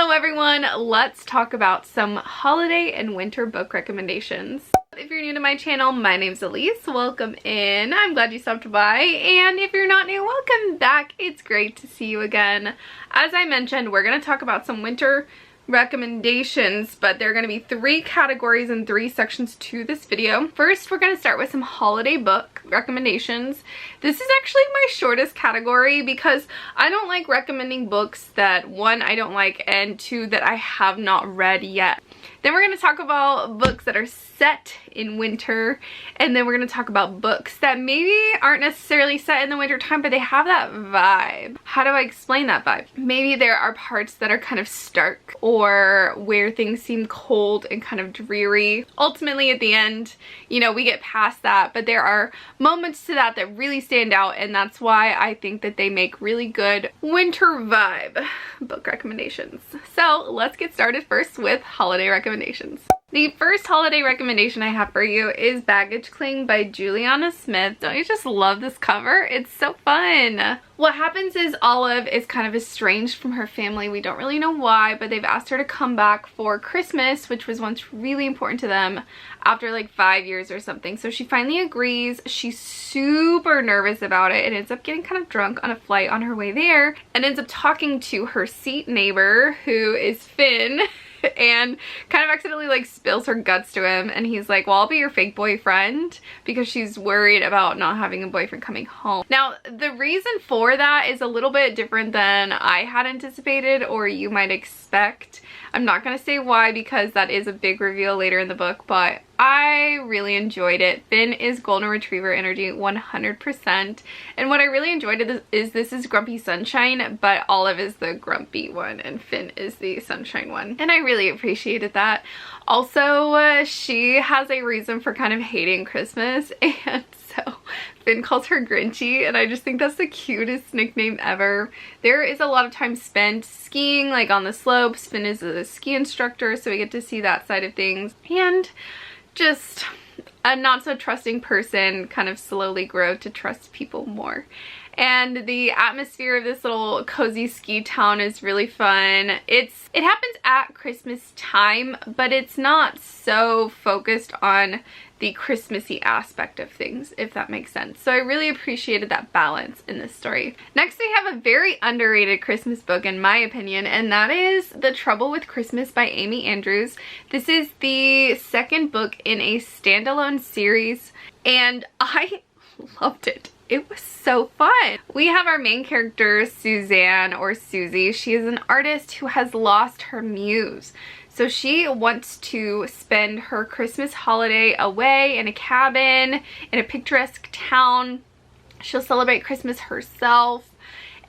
Hello everyone, let's talk about some holiday and winter book recommendations. If you're new to my channel, my name's Elise. Welcome in. I'm glad you stopped by. And if you're not new, welcome back. It's great to see you again. As I mentioned, we're going to talk about some winter recommendations, but there are going to be 3 categories and 3 sections to this video. First, we're going to start with some holiday book recommendations. This is actually my shortest category because I don't like recommending books that 1, I don't like, and 2, that I have not read yet. Then we're going to talk about books that are set in winter, and then we're going to talk about books that maybe aren't necessarily set in the winter time, but they have that vibe. How do I explain that vibe? Maybe there are parts that are kind of stark or where things seem cold and kind of dreary. Ultimately, at the end, you know, we get past that, but there are moments to that that really stand out, and that's why I think that they make really good winter vibe book recommendations. So let's get started first with holiday recommendations. The first holiday recommendation I have for you is Baggage Cling by Juliana Smith. Don't you just love this cover? It's so fun. What happens is Olive is kind of estranged from her family. We don't really know why, but they've asked her to come back for Christmas, which was once really important to them, after like 5 years or something. So she finally agrees. She's super nervous about it and ends up getting kind of drunk on a flight on her way there and ends up talking to her seat neighbor, who is Finn, and kind of accidentally like spills her guts to him, and he's like, well, I'll be your fake boyfriend, because she's worried about not having a boyfriend coming home. Now, the reason for that is a little bit different than I had anticipated or you might expect. I'm not going to say why because that is a big reveal later in the book, but I really enjoyed it. Finn is golden retriever energy 100%, and what I really enjoyed is this is Grumpy Sunshine, but Olive is the grumpy one and Finn is the sunshine one, and I really appreciated that. Also, she has a reason for kind of hating Christmas, and so Finn calls her Grinchy, and I just think that's the cutest nickname ever. There is a lot of time spent skiing, like on the slopes. Finn is a ski instructor, so we get to see that side of things, and just a not so trusting person kind of slowly grow to trust people more. And the atmosphere of this little cozy ski town is really fun. It happens at Christmas time, but it's not so focused on the Christmassy aspect of things, if that makes sense. So I really appreciated that balance in this story. Next, we have a very underrated Christmas book in my opinion, and that is The Trouble with Christmas by Amy Andrews. This is the second book in a standalone series, and I loved it. It was so fun. We have our main character, Suzanne, or Susie. She is an artist who has lost her muse. So she wants to spend her Christmas holiday away in a cabin in a picturesque town. She'll celebrate Christmas herself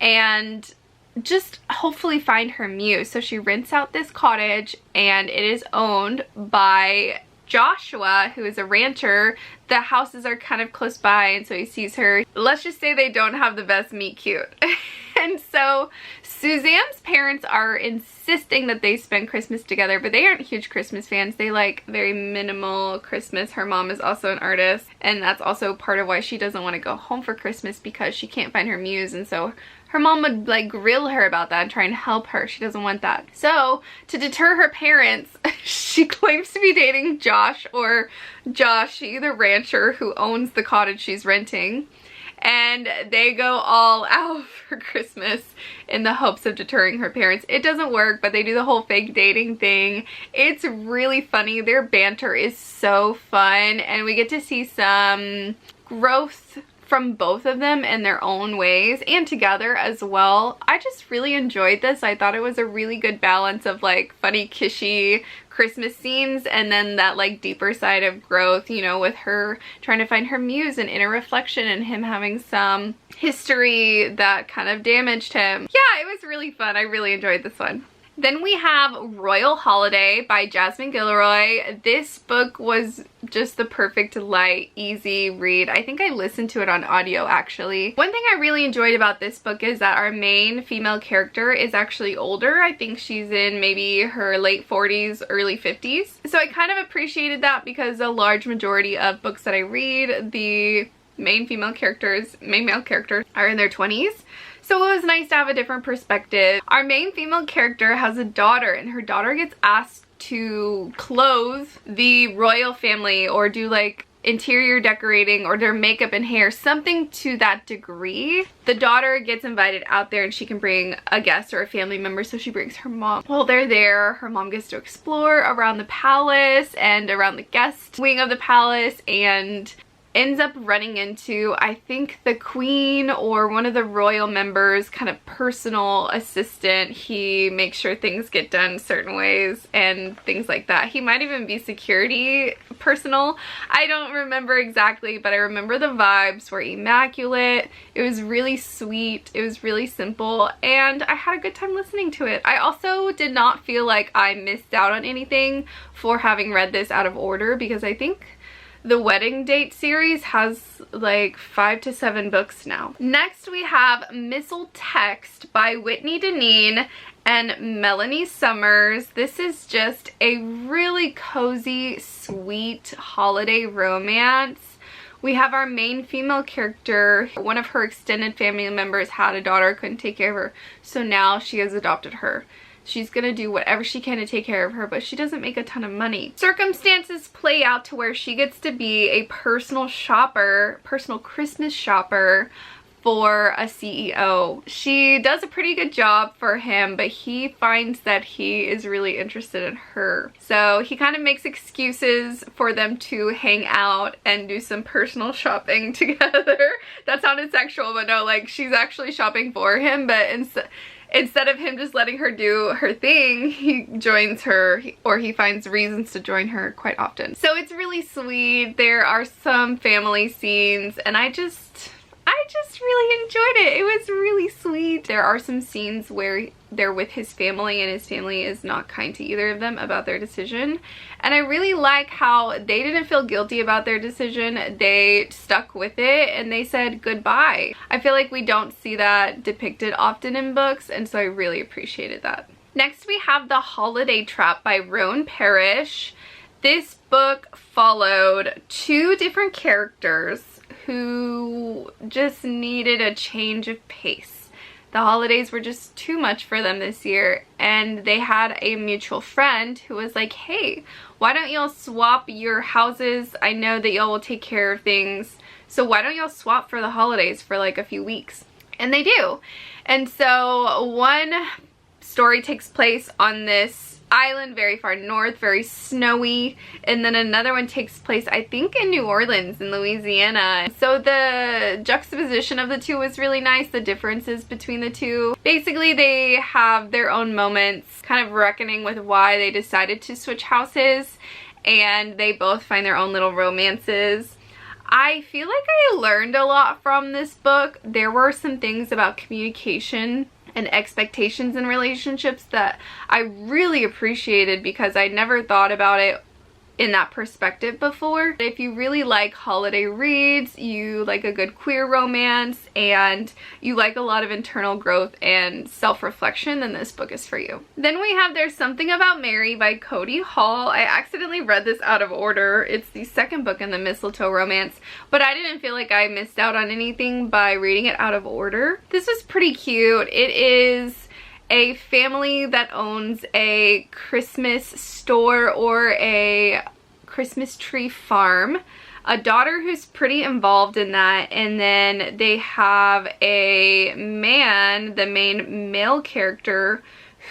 and just hopefully find her muse. So she rents out this cottage, and it is owned by Joshua, who is a rancher. The houses are kind of close by, and so he sees her. Let's just say they don't have the best meet cute. And so Suzanne's parents are insisting that they spend Christmas together, but they aren't huge Christmas fans. They like very minimal Christmas. Her mom is also an artist, and that's also part of why she doesn't want to go home for Christmas, because she can't find her muse, and so her mom would like grill her about that and try and help her. She doesn't want that. So to deter her parents, she claims to be dating Josh, or Joshy, the rancher who owns the cottage she's renting. And they go all out for Christmas in the hopes of deterring her parents. It doesn't work, but they do the whole fake dating thing. It's really funny. Their banter is so fun, and we get to see some growth from both of them in their own ways and together as well. I just really enjoyed this. I thought it was a really good balance of like funny, kishy Christmas scenes and then that like deeper side of growth, you know, with her trying to find her muse and inner reflection, and him having some history that kind of damaged him. Yeah, it was really fun. I really enjoyed this one. Then we have Royal Holiday by Jasmine Guillory. This book was just the perfect light, easy read. I think I listened to it on audio actually. One thing I really enjoyed about this book is that our main female character is actually older. I think she's in maybe her late 40s, early 50s. So I kind of appreciated that, because a large majority of books that I read, the main male characters are in their 20s. So it was nice to have a different perspective. Our main female character has a daughter, and her daughter gets asked to clothe the royal family or do like interior decorating or their makeup and hair, something to that degree. The daughter gets invited out there and she can bring a guest or a family member, so she brings her mom. While they're there, her mom gets to explore around the palace and around the guest wing of the palace, and ends up running into, I think, the queen or one of the royal members' kind of personal assistant. He makes sure things get done certain ways and things like that. He might even be security personal. I don't remember exactly, but I remember the vibes were immaculate. It was really sweet. It was really simple, and I had a good time listening to it. I also did not feel like I missed out on anything for having read this out of order, because I think the Wedding Date series has like 5 to 7 books now. Next we have Mistletoe by Whitney Deneen and Melanie Summers. This is just a really cozy, sweet holiday romance. We have our main female character. One of her extended family members had a daughter, couldn't take care of her, so now she has adopted her. She's gonna do whatever she can to take care of her, but she doesn't make a ton of money. Circumstances play out to where she gets to be a personal shopper, personal Christmas shopper for a CEO. She does a pretty good job for him, but he finds that he is really interested in her. So he kind of makes excuses for them to hang out and do some personal shopping together. That sounded sexual, but no, like she's actually shopping for him, but instead of him just letting her do her thing, he joins her, or he finds reasons to join her quite often. So it's really sweet. There are some family scenes, and I just really enjoyed it. It was really sweet. There are some scenes where they're with his family and his family is not kind to either of them about their decision. And I really like how they didn't feel guilty about their decision. They stuck with it and they said goodbye. I feel like we don't see that depicted often in books, and so I really appreciated that. Next we have The Holiday Trap by Roan Parrish. This book followed 2 different characters who just needed a change of pace. The holidays were just too much for them this year, and they had a mutual friend who was like, hey, why don't y'all swap your houses? I know that y'all will take care of things, so why don't y'all swap for the holidays for like a few weeks? And they do. And so one story takes place on this island very far north, very snowy, and then another one takes place I think in New Orleans in Louisiana. So the juxtaposition of the two was really nice, the differences between the two. Basically they have their own moments kind of reckoning with why they decided to switch houses, and they both find their own little romances. I feel like I learned a lot from this book. There were some things about communication and expectations in relationships that I really appreciated, because I never thought about it in that perspective before. If you really like holiday reads, you like a good queer romance, and you like a lot of internal growth and self-reflection, then this book is for you. Then we have There's Something About Mary by Cody Hall. I accidentally read this out of order. It's the second book in the Mistletoe romance, but I didn't feel like I missed out on anything by reading it out of order. This was pretty cute. It is a family that owns a Christmas store or a Christmas tree farm, a daughter who's pretty involved in that, and then they have a man, the main male character,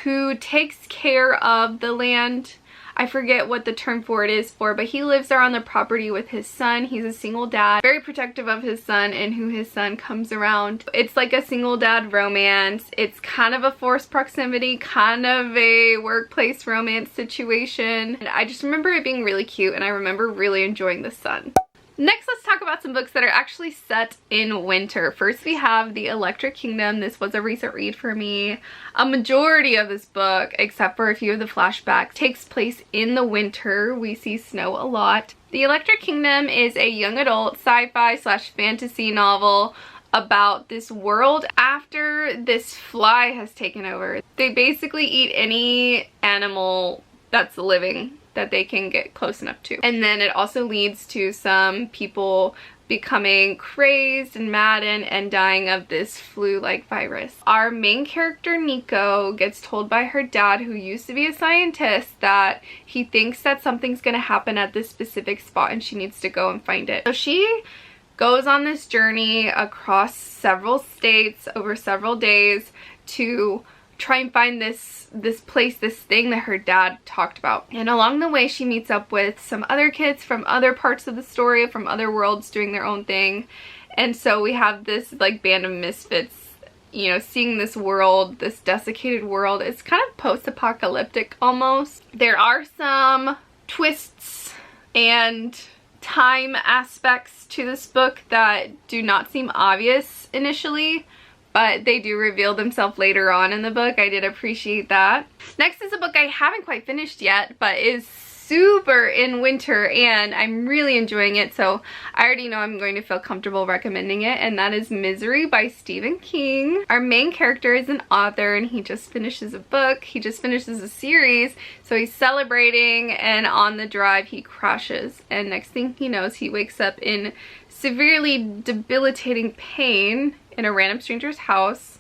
who takes care of the land. I forget what the term for it is for, but he lives there on the property with his son. He's a single dad, very protective of his son and who his son comes around. It's like a single dad romance. It's kind of a forced proximity, kind of a workplace romance situation. And I just remember it being really cute, and I remember really enjoying the son. Next, let's talk about some books that are actually set in winter. First, we have The Electric Kingdom. This was a recent read for me. A majority of this book, except for a few of the flashbacks, takes place in the winter. We see snow a lot. The Electric Kingdom is a young adult sci-fi slash fantasy novel about this world after this fly has taken over. They basically eat any animal that's living that they can get close enough to. And then it also leads to some people becoming crazed and maddened and dying of this flu-like virus. Our main character, Nico, gets told by her dad, who used to be a scientist, that he thinks that something's gonna happen at this specific spot and she needs to go and find it. So she goes on this journey across several states over several days to try and find this place, this thing that her dad talked about. And along the way she meets up with some other kids from other parts of the story, from other worlds, doing their own thing. And so we have this like band of misfits, you know, seeing this world, this desiccated world. It's kind of post-apocalyptic almost. There are some twists and time aspects to this book that do not seem obvious initially, but they do reveal themselves later on in the book. I did appreciate that. Next is a book I haven't quite finished yet, but is super in winter and I'm really enjoying it, so I already know I'm going to feel comfortable recommending it, and that is Misery by Stephen King. Our main character is an author and he just finishes a book. He just finishes a series, so he's celebrating, and on the drive he crashes, and next thing he knows he wakes up in severely debilitating pain in a random stranger's house,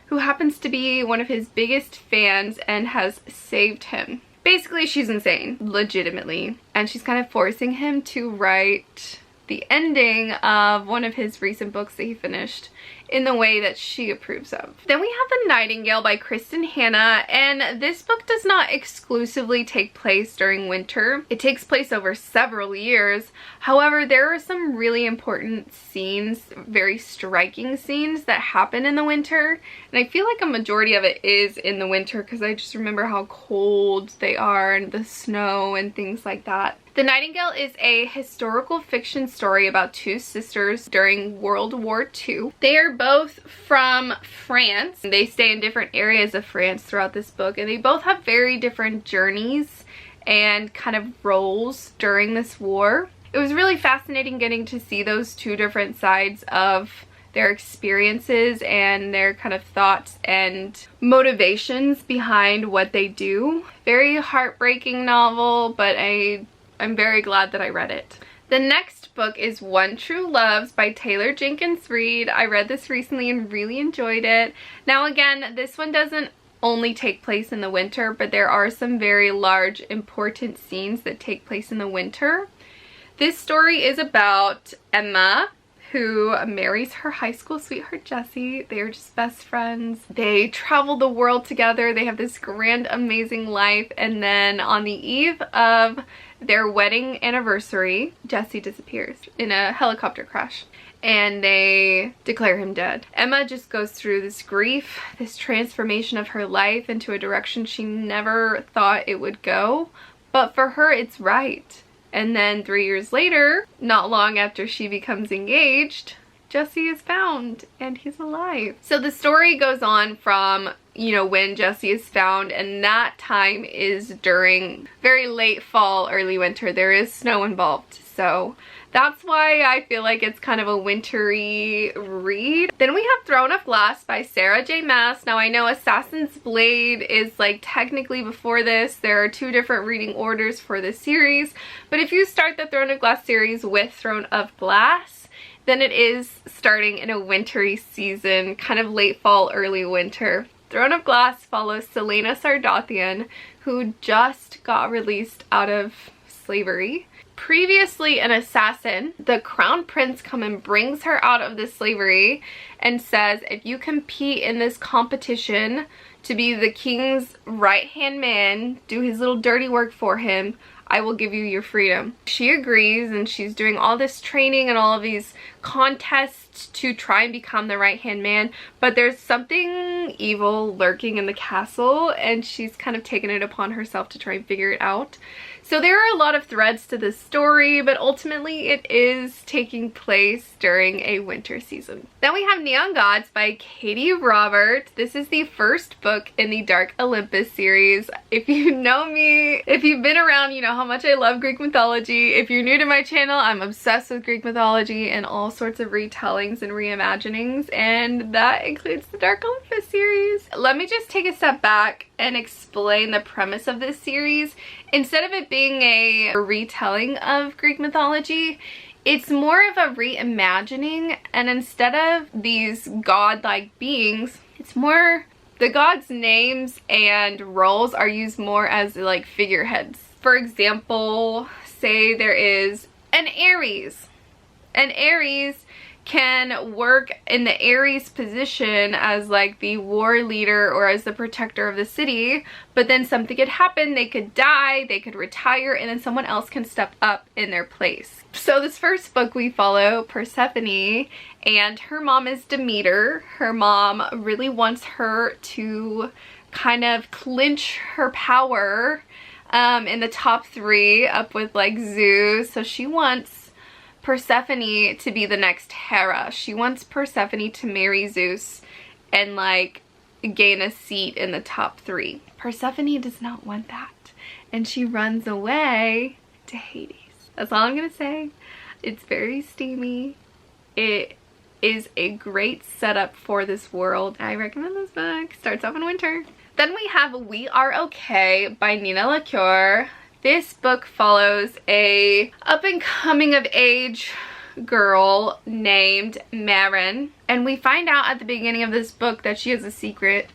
who happens to be one of his biggest fans and has saved him. Basically, she's insane, legitimately, and she's kind of forcing him to write the ending of one of his recent books that he finished in the way that she approves of. Then we have The Nightingale by Kristen Hanna, and this book does not exclusively take place during winter. It takes place over several years. However, there are some really important scenes, very striking scenes that happen in the winter, and I feel like a majority of it is in the winter because I just remember how cold they are and the snow and things like that. The Nightingale is a historical fiction story about two sisters during World War II. They are both from France. They stay in different areas of France throughout this book, and they both have very different journeys and kind of roles during this war. It was really fascinating getting to see those two different sides of their experiences and their kind of thoughts and motivations behind what they do. Very heartbreaking novel, but I'm very glad that I read it. The next book is One True Loves by Taylor Jenkins Reid. I read this recently and really enjoyed it. Now again, this one doesn't only take place in the winter, but there are some very large, important scenes that take place in the winter. This story is about Emma, who marries her high school sweetheart Jesse. They are just best friends. They travel the world together. They have this grand, amazing life, and then on the eve of their wedding anniversary, Jesse disappears in a helicopter crash and they declare him dead. Emma just goes through this grief, this transformation of her life into a direction she never thought it would go, but for her it's right. And then 3 years later, not long after she becomes engaged, Jesse is found and he's alive. So the story goes on from, you know, when Jesse is found, and that time is during very late fall, early winter. There is snow involved, so that's why I feel like it's kind of a wintry read. Then we have Throne of Glass by Sarah J. Maas. Now I know Assassin's Blade is like technically before this. There are two different reading orders for this series, but if you start the Throne of Glass series with Throne of Glass, then it is starting in a wintry season, kind of late fall, early winter. Throne of Glass follows Selena Sardathian, who just got released out of slavery. Previously an assassin, the crown prince comes and brings her out of this slavery and says, if you compete in this competition to be the king's right-hand man, do his little dirty work for him, I will give you your freedom. She agrees, and she's doing all this training and all of these contests to try and become the right-hand man, but there's something evil lurking in the castle, and she's kind of taken it upon herself to try and figure it out. So there are a lot of threads to this story, but ultimately it is taking place during a winter season. Then we have Neon Gods by Katie Roberts. This is the first book in the Dark Olympus series. If you know me, if you've been around, you know how much I love Greek mythology. If you're new to my channel, I'm obsessed with Greek mythology and all sorts of retellings and reimaginings, and that includes the Dark Olympus series. Let me just take a step back and explain the premise of this series. Instead of it being a retelling of Greek mythology, It's more of a reimagining, and instead of these godlike beings, it's more the gods' names and roles are used more as like figureheads. For example, say there is an Aries. An Aries can work in the Aries position as like the war leader or as the protector of the city, but then something could happen, they could die, they could retire, and then someone else can step up in their place. So this first book we follow Persephone, and her mom is Demeter. Her mom really wants her to kind of clinch her power in the top 3 up with like Zeus. So she wants Persephone to be the next Hera. She wants Persephone to marry Zeus and like gain a seat in the top 3. Persephone does not want that, and she runs away to Hades. That's all I'm gonna say. It's very steamy. It is a great setup for this world. I recommend this book. Starts off in winter. Then we have We Are Okay by Nina LaCour. This book follows a up and coming of age girl named Marin, and we find out at the beginning of this book that she has a secret,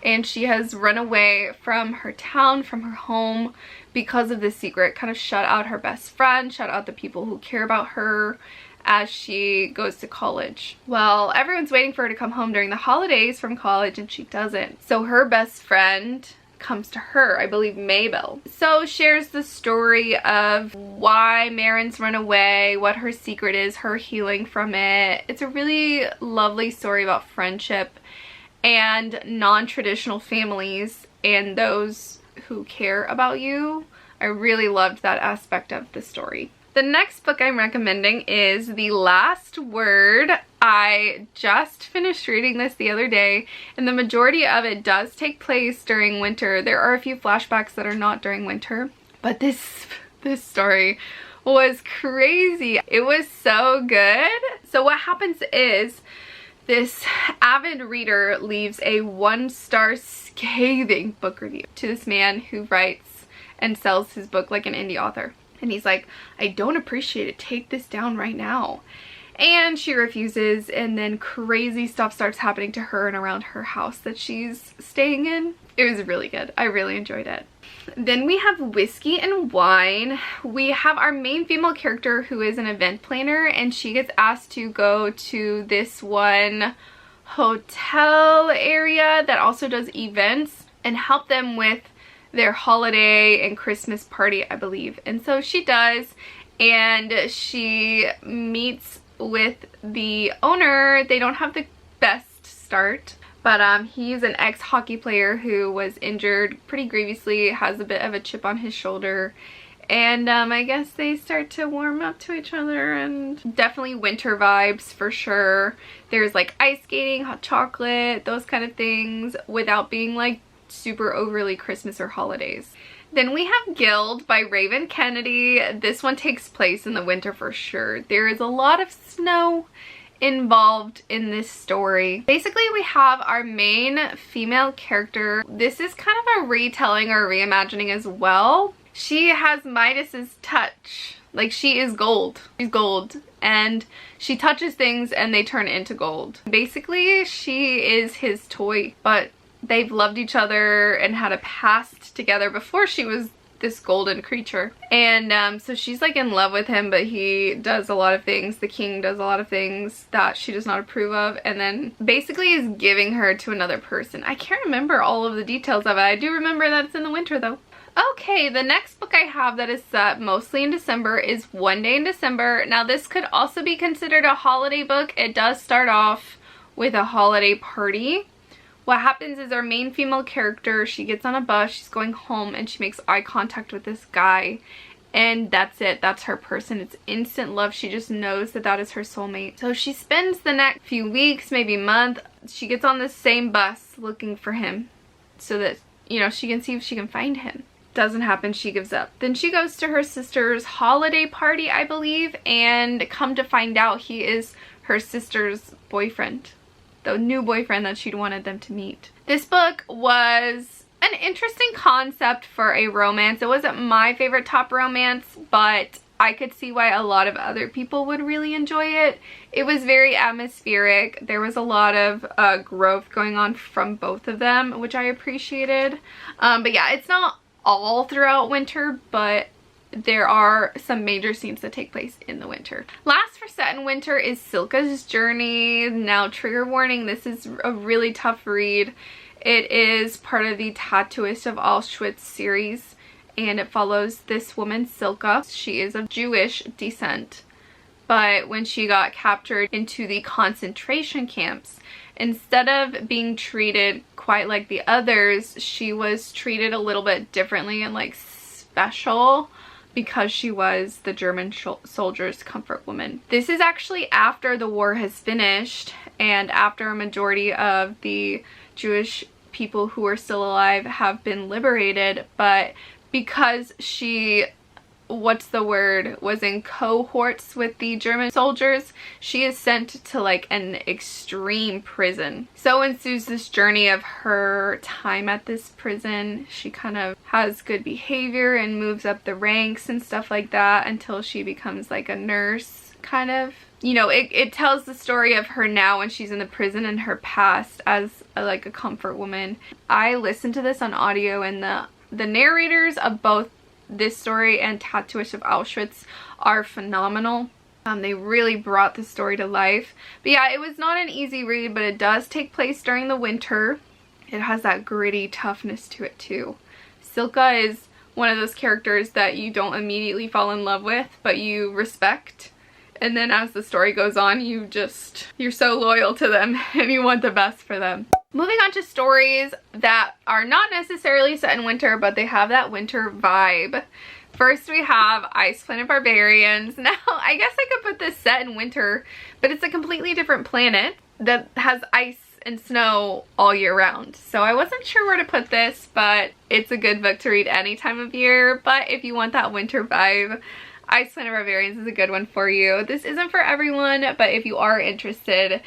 and she has run away from her town, from her home, because of this secret. Kind of shut out her best friend, shut out the people who care about her as she goes to college. Well, everyone's waiting for her to come home during the holidays from college, and she doesn't. So her best friend comes to her, I believe Mabel. So shares the story of why Marin's run away, what her secret is, her healing from it. It's a really lovely story about friendship and non-traditional families and those who care about you. I really loved that aspect of the story. The next book I'm recommending is The Last Word. I just finished reading this the other day, and the majority of it does take place during winter. There are a few flashbacks that are not during winter, but this story was crazy. It was so good. So what happens is this avid reader leaves a 1-star scathing book review to this man who writes and sells his book like an indie author. And he's like, I don't appreciate it. Take this down right now. And she refuses, and then crazy stuff starts happening to her and around her house that she's staying in. It was really good. I really enjoyed it. Then we have Whiskey and Wine. We have our main female character who is an event planner, and she gets asked to go to this one hotel area that also does events and help them with their holiday and Christmas party, I believe. And so she does, and she meets with the owner. They don't have the best start, but he's an ex-hockey player who was injured pretty grievously, has a bit of a chip on his shoulder, and I guess they start to warm up to each other, and definitely winter vibes for sure. There's like ice skating, hot chocolate, those kind of things, without being like super overly Christmas or holidays. Then we have Guild by Raven Kennedy. This one takes place in the winter for sure. There is a lot of snow involved in this story. Basically, we have our main female character. This is kind of a retelling or reimagining as well. She has Midas's touch. Like, she is gold. She's gold. And she touches things and they turn into gold. Basically, she is his toy, but they've loved each other and had a past together before she was this golden creature. And so she's like in love with him, but he does a lot of things. The king does a lot of things that she does not approve of, and then basically is giving her to another person. I can't remember all of the details of it. I do remember that it's in the winter though. Okay, the next book I have that is set mostly in December is One Day in December. Now this could also be considered a holiday book. It does start off with a holiday party. What happens is our main female character, she gets on a bus, she's going home, and she makes eye contact with this guy, and that's it. That's her person. It's instant love. She just knows that that is her soulmate. So she spends the next few weeks, maybe month, she gets on the same bus looking for him so that, you know, she can see if she can find him. Doesn't happen, she gives up. Then she goes to her sister's holiday party, I believe, and come to find out he is her sister's boyfriend. The new boyfriend that she'd wanted them to meet. This book was an interesting concept for a romance. It wasn't my favorite top romance, but I could see why a lot of other people would really enjoy it. It was very atmospheric. There was a lot of growth going on from both of them, which I appreciated. But yeah, it's not all throughout winter, but there are some major scenes that take place in the winter. Last for set in winter is Silka's Journey. Now, trigger warning, this is a really tough read. It is part of the Tattooist of Auschwitz series, and it follows this woman, Silka. She is of Jewish descent, but when she got captured into the concentration camps, instead of being treated quite like the others, she was treated a little bit differently and like special because she was the German soldiers' comfort woman. This is actually after the war has finished and after a majority of the Jewish people who are still alive have been liberated, but because she, was in cohorts with the German soldiers, she is sent to like an extreme prison. So ensues this journey of her time at this prison. She kind of has good behavior and moves up the ranks and stuff like that until she becomes like a nurse, kind of. You know, it tells the story of her now when she's in the prison and her past as like a comfort woman. I listened to this on audio, and the narrators of both this story and Tattooist of Auschwitz are phenomenal. They really brought the story to life. But yeah, it was not an easy read, but it does take place during the winter. It has that gritty toughness to it too. Silka is one of those characters that you don't immediately fall in love with, but you respect. And then as the story goes on, you're so loyal to them and you want the best for them. Moving on to stories that are not necessarily set in winter, but they have that winter vibe. First we have Ice Planet Barbarians. Now, I guess I could put this set in winter, but it's a completely different planet that has ice and snow all year round. So I wasn't sure where to put this, but it's a good book to read any time of year. But if you want that winter vibe, Ice Planet Barbarians is a good one for you. This isn't for everyone, but if you are interested,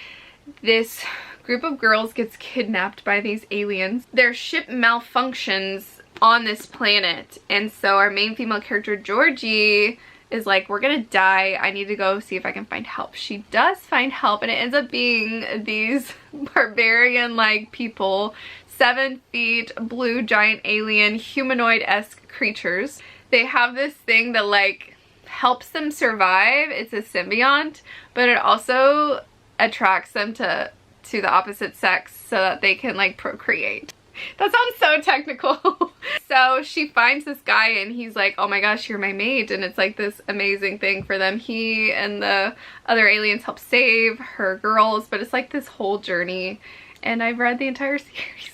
this group of girls gets kidnapped by these aliens. Their ship malfunctions on this planet, and so our main female character, Georgie, is like, we're gonna die. I need to go see if I can find help. She does find help, and it ends up being these barbarian-like people, 7 feet, blue giant alien humanoid-esque creatures. They have this thing that like helps them survive. It's a symbiont, but it also attracts them to the opposite sex so that they can like procreate. That sounds so technical. So she finds this guy and he's like, oh my gosh, you're my mate, and it's like this amazing thing for them. He and the other aliens help save her girls, but it's like this whole journey, and I've read the entire series.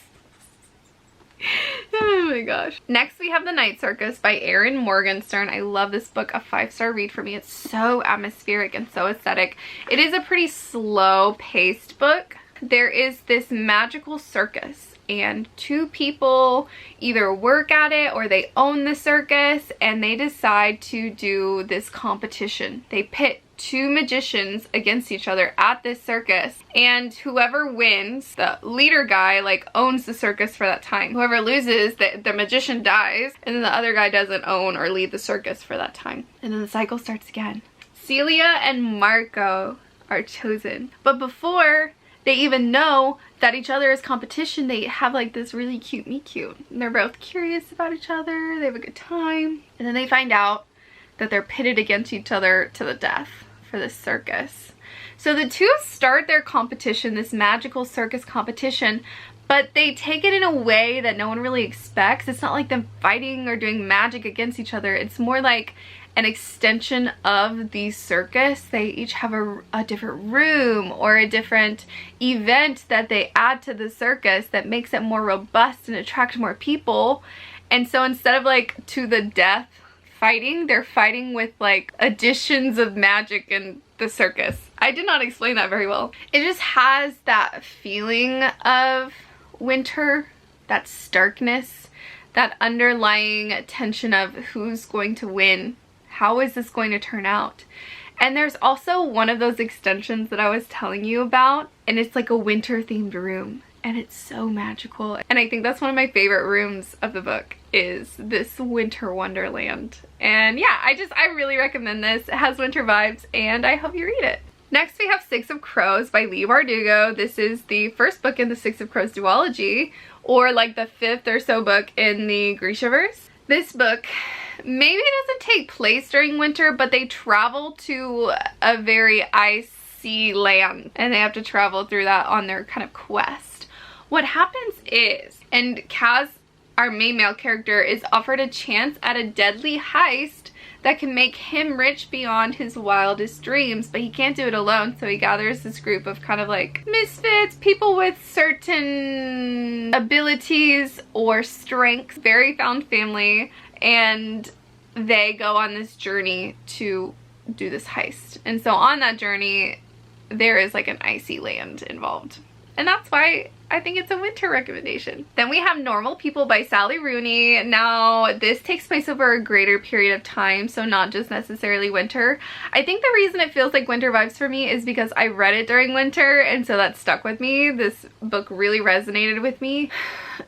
Oh my gosh. Next we have The Night Circus by Erin Morgenstern. I love this book, a 5-star read for me. It's so atmospheric and so aesthetic. It is a pretty slow paced book. There is this magical circus and 2 people either work at it or they own the circus, and they decide to do this competition. They pit 2 magicians against each other at this circus, and whoever wins, the leader guy like owns the circus for that time. Whoever loses, the magician dies, and then the other guy doesn't own or lead the circus for that time, and then the cycle starts again. Celia and Marco are chosen, but before they even know that each other is competition, they have like this really cute meet cute. And they're both curious about each other, they have a good time, and then they find out that they're pitted against each other to the death for this circus. So the 2 start their competition, this magical circus competition, but they take it in a way that no one really expects. It's not like them fighting or doing magic against each other. It's more like an extension of the circus. They each have a different room or a different event that they add to the circus that makes it more robust and attract more people. And so instead of like to the death fighting, they're fighting with like additions of magic in the circus. I did not explain that very well. It just has that feeling of winter, that starkness, that underlying tension of who's going to win. How is this going to turn out? And there's also one of those extensions that I was telling you about, and it's like a winter themed room. and it's so magical. And I think that's one of my favorite rooms of the book, is this winter wonderland. And yeah, I really recommend this. It has winter vibes and I hope you read it. Next we have Six of Crows by Leigh Bardugo. This is the first book in the Six of Crows duology, or like the 5th or so book in the Grishaverse. This book maybe doesn't take place during winter, but they travel to a very icy land and they have to travel through that on their kind of quest. What happens is, and Kaz, our main male character, is offered a chance at a deadly heist that can make him rich beyond his wildest dreams, but he can't do it alone, so he gathers this group of kind of like misfits, people with certain abilities or strengths, very found family, and they go on this journey to do this heist. And so on that journey, there is like an icy land involved. And that's why I think it's a winter recommendation. Then we have Normal People by Sally Rooney. Now, this takes place over a greater period of time, so not just necessarily winter. I think the reason it feels like winter vibes for me is because I read it during winter, and so that stuck with me. This book really resonated with me.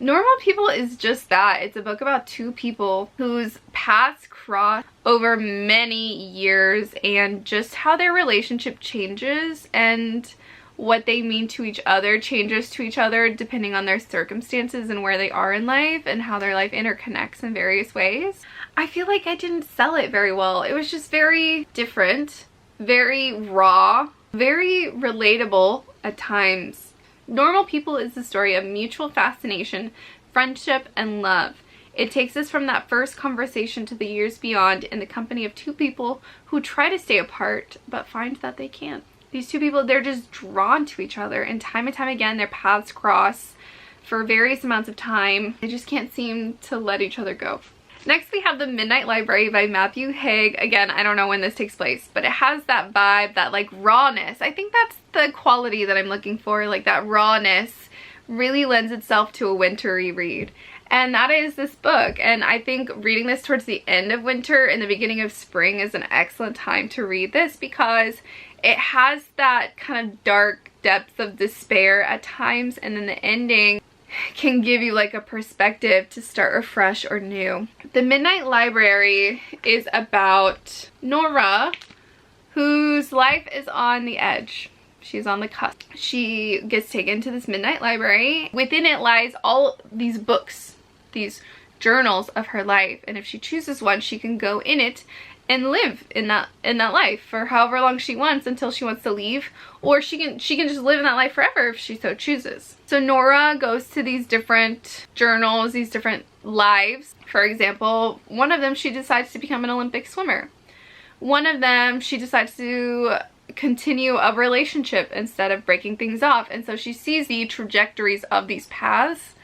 Normal People is just that. It's a book about two people whose paths cross over many years and just how their relationship changes and what they mean to each other changes to each other depending on their circumstances and where they are in life and how their life interconnects in various ways. I feel like I didn't sell it very well. It was just very different, very raw, very relatable at times. Normal People is the story of mutual fascination, friendship, and love. It takes us from that first conversation to the years beyond in the company of two people who try to stay apart but find that they can't. These two people, they're just drawn to each other, and time again their paths cross for various amounts of time. They just can't seem to let each other go. Next we have The Midnight Library by Matthew Haig. Again, I don't know when this takes place, but it has that vibe, that like rawness. I think that's the quality that I'm looking for, like that rawness really lends itself to a wintry read. And that is this book, and I think reading this towards the end of winter and the beginning of spring is an excellent time to read this because it has that kind of dark depth of despair at times, and then the ending can give you like a perspective to start afresh or new. The Midnight Library is about Nora, whose life is on the edge. She's on the cusp. She gets taken to this midnight library. Within it lies all these books, these journals of her life, and if she chooses one, she can go in it and live in that life for however long she wants until she wants to leave, or she can just live in that life forever if she so chooses. So Nora goes to these different journals, these different lives. For example, one of them she decides to become an Olympic swimmer. One of them she decides to continue a relationship instead of breaking things off, and so she sees the trajectories of these paths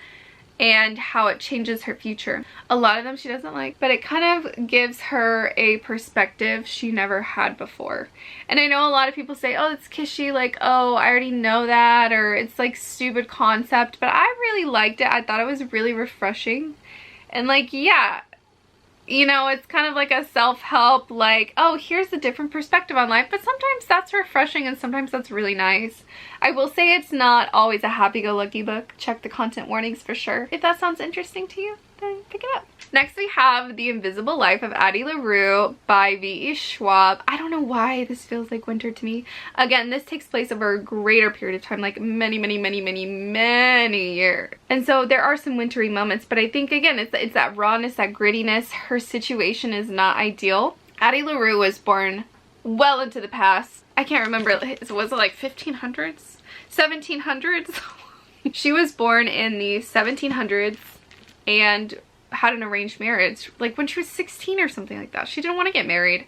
and how it changes her future. A lot of them she doesn't like, but it kind of gives her a perspective she never had before. And I know a lot of people say, oh, it's kishy, like, oh, I already know that, or it's like stupid concept, but I really liked it. I thought it was really refreshing. And like, yeah, you know, it's kind of like a self-help, like, oh, here's a different perspective on life, but sometimes that's refreshing and sometimes that's really nice. I will say it's not always a happy-go-lucky book. Check the content warnings for sure. If that sounds interesting to you, then pick it up. Next we have The Invisible Life of Addy Laro by V.E. Schwab. I don't know why this feels like winter to me. Again, this takes place over a greater period of time, like many years. And so there are some wintry moments, but I think again, it's that rawness, that grittiness. Her situation is not ideal. Addy Laro was born well into the past. I can't remember, was it like 1500s? 1700s? She was born in the 1700s and had an arranged marriage like when she was 16 or something like that. She didn't want to get married,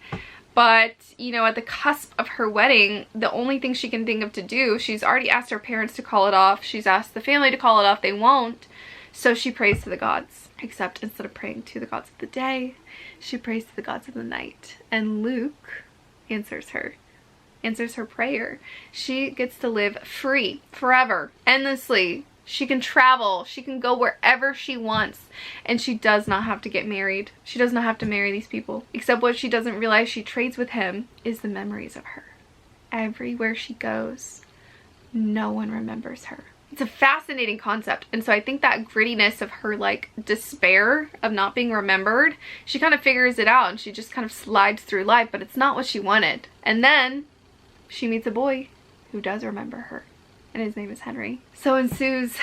but you know, at the cusp of her wedding, the only thing she can think of to do, she's already asked her parents to call it off, she's asked the family to call it off, they won't, so she prays to the gods. Except instead of praying to the gods of the day, she prays to the gods of the night, and Luke answers her prayer. She gets to live free forever, endlessly. She can travel, she can go wherever she wants, and she does not have to get married. She does not have to marry these people. Except what she doesn't realize she trades with him is the memories of her. Everywhere she goes, no one remembers her. It's a fascinating concept. And so I think that grittiness of her like despair of not being remembered, she kind of figures it out and she just kind of slides through life, but it's not what she wanted. And then she meets a boy who does remember her, and his name is Henry. So ensues,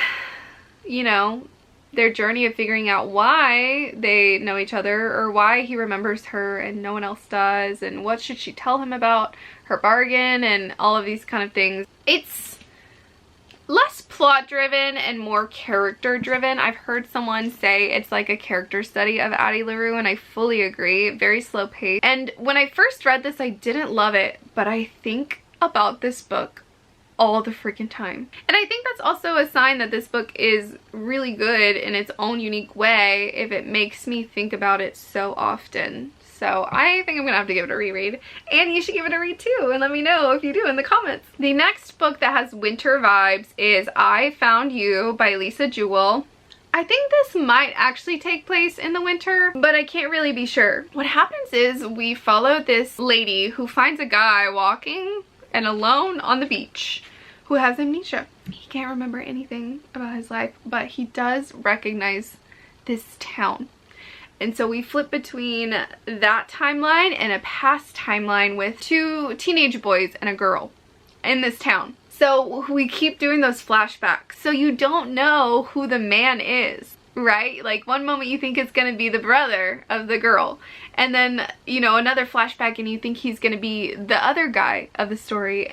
you know, their journey of figuring out why they know each other, or why he remembers her and no one else does, and what should she tell him about her bargain, and all of these kind of things. It's less plot driven and more character driven. I've heard someone say it's like a character study of Addy LaRue, and I fully agree. Very slow pace. And when I first read this, I didn't love it, but I think about this book all the freaking time. And I think that's also a sign that this book is really good in its own unique way if it makes me think about it so often. So I think I'm gonna have to give it a reread, and you should give it a read too, and let me know if you do in the comments. The next book that has winter vibes is I Found You by Lisa Jewell. I think this might actually take place in the winter, but I can't really be sure. What happens is we follow this lady who finds a guy walking and alone on the beach who has amnesia. He can't remember anything about his life, but he does recognize this town. And so we flip between that timeline and a past timeline with two teenage boys and a girl in this town. So we keep doing those flashbacks. So you don't know who the man is, right? Like one moment you think it's gonna be the brother of the girl, and then, you know, another flashback and you think he's gonna be the other guy of the story.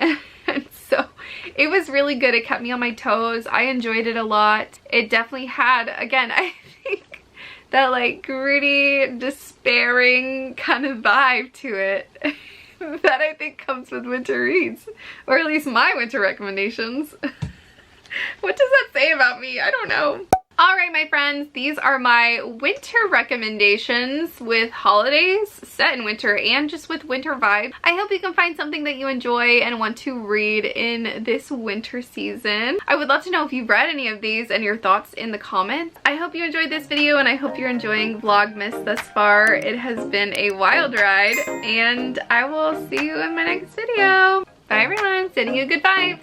And so it was really good. It kept me on my toes. I enjoyed it a lot. It definitely had, again, I think that like gritty, despairing kind of vibe to it that I think comes with winter reads, or at least my winter recommendations. What does that say about me? I don't know. Alright my friends, these are my winter recommendations with holidays set in winter and just with winter vibe. I hope you can find something that you enjoy and want to read in this winter season. I would love to know if you've read any of these and your thoughts in the comments. I hope you enjoyed this video, and I hope you're enjoying Vlogmas thus far. It has been a wild ride, and I will see you in my next video. Bye everyone, sending you good vibes.